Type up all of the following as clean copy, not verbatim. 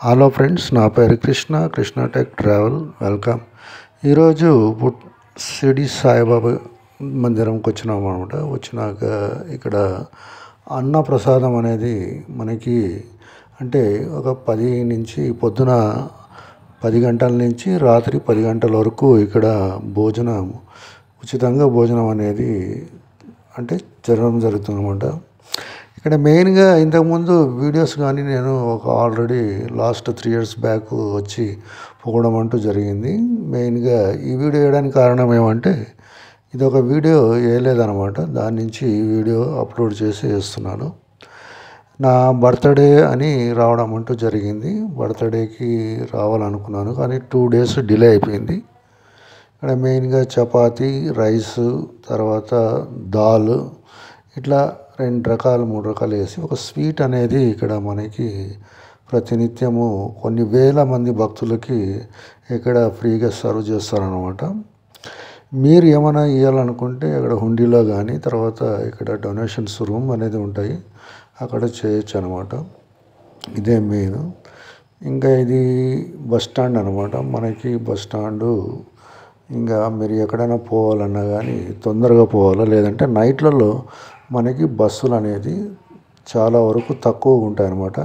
Hello friends, నా పేరు Krishna tech travel. Welcome. ఈరోజు షిరిడి సాయిబాబా మందిరంకి వచ్చినాము అనమాట. వచ్చినాక ఇక్కడ అన్న ప్రసాదం అనేది మనకి అంటే ఒక 10 నుంచి పొద్దున 10 గంటల నుంచి రాత్రి 10 గంటల వరకు ఇక్కడ భోజనం ఉచితంగా భోజనం అనేది అంటే జరగడం జరుగుతుందన్నమాట. ఇక్కడ మెయిన్గా ఇంతకుముందు వీడియోస్ కానీ నేను ఒక ఆల్రెడీ లాస్ట్ 3 years బ్యాక్ వచ్చి పోవడం అంటూ జరిగింది. మెయిన్గా ఈ వీడియో వేయడానికి కారణం ఏమంటే ఇది ఒక వీడియో వేయలేదన్నమాట. దాని నుంచి ఈ వీడియో అప్లోడ్ చేసి వేస్తున్నాను. నా బర్త్డే అని రావడం అంటూ జరిగింది. బర్త్డేకి రావాలనుకున్నాను కానీ 2 days డిలే అయిపోయింది. ఇక్కడ మెయిన్గా చపాతీ, రైస్, తర్వాత దాల్, ఇట్లా 2 రకాలు 3 రకాలు వేసి ఒక స్వీట్ అనేది ఇక్కడ మనకి ప్రతినిత్యము కొన్ని వేల మంది భక్తులకి ఇక్కడ ఫ్రీగా సర్వ్ చేస్తారనమాట. మీరు ఏమైనా ఇవ్వాలనుకుంటే అక్కడ హుండీలో కానీ తర్వాత ఇక్కడ డొనేషన్స్ రూమ్ అనేది ఉంటాయి, అక్కడ చేయొచ్చు అనమాట. ఇదే మెయిన్. ఇంకా ఇది బస్ స్టాండ్ అనమాట. మనకి బస్ స్టాండు ఇంకా మీరు ఎక్కడైనా పోవాలన్నా కానీ తొందరగా పోవాలా, లేదంటే నైట్లలో మనకి బస్సులు అనేది చాలా వరకు తక్కువ ఉంటాయన్నమాట.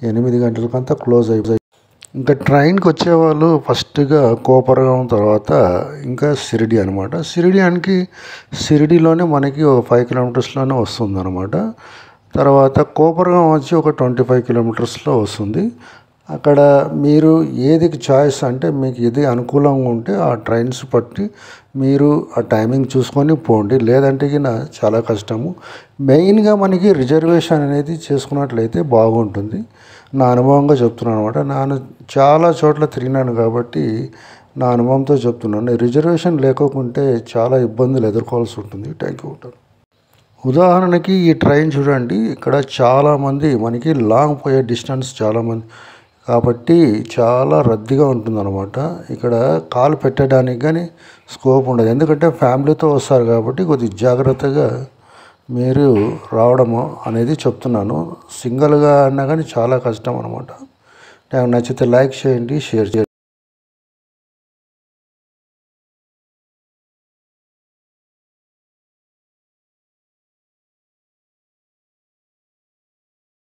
8 గంటలకంతా క్లోజ్ అయిపోతాయి. ఇంకా ట్రైన్కి వచ్చేవాళ్ళు ఫస్ట్గా కోపరగాం, తర్వాత ఇంకా షిరిడి అనమాట. షిరిడిలోనే మనకి ఒక 5 kilometers వస్తుంది అనమాట. తర్వాత కోపరగాం వచ్చి ఒక 25 kilometers వస్తుంది. అక్కడ మీరు ఏది చాయిస్ అంటే మీకు ఏది అనుకూలంగా ఉంటే ఆ ట్రైన్స్ పట్టి మీరు ఆ టైమింగ్ చూసుకొని పోండి, లేదంటే చాలా కష్టము. మెయిన్గా మనకి రిజర్వేషన్ అనేది చేసుకున్నట్లయితే బాగుంటుంది. నా అనుభవంగా చెప్తున్నాను అనమాట. నేను చాలా చోట్ల తిరిగినాను కాబట్టి నా అనుభవంతో చెప్తున్నాను. రిజర్వేషన్ లేకుంటే చాలా ఇబ్బందులు ఎదుర్కోవాల్సి ఉంటుంది. Thank you. ఉదాహరణకి ఈ ట్రైన్ చూడండి, ఇక్కడ చాలామంది మనకి లాంగ్ పోయే డిస్టెన్స్ చాలామంది కాబట్టి చాలా రద్దీగా ఉంటుందన్నమాట. ఇక్కడ కాలు పెట్టడానికి కానీ స్కోప్ ఉండదు, ఎందుకంటే ఫ్యామిలీతో వస్తారు కాబట్టి కొద్దిగా జాగ్రత్తగా మీరు రావడము అనేది చెప్తున్నాను. సింగిల్గా అన్నా కానీ చాలా కష్టం అనమాట. నాకు నచ్చితే లైక్ చేయండి, షేర్ చేయండి.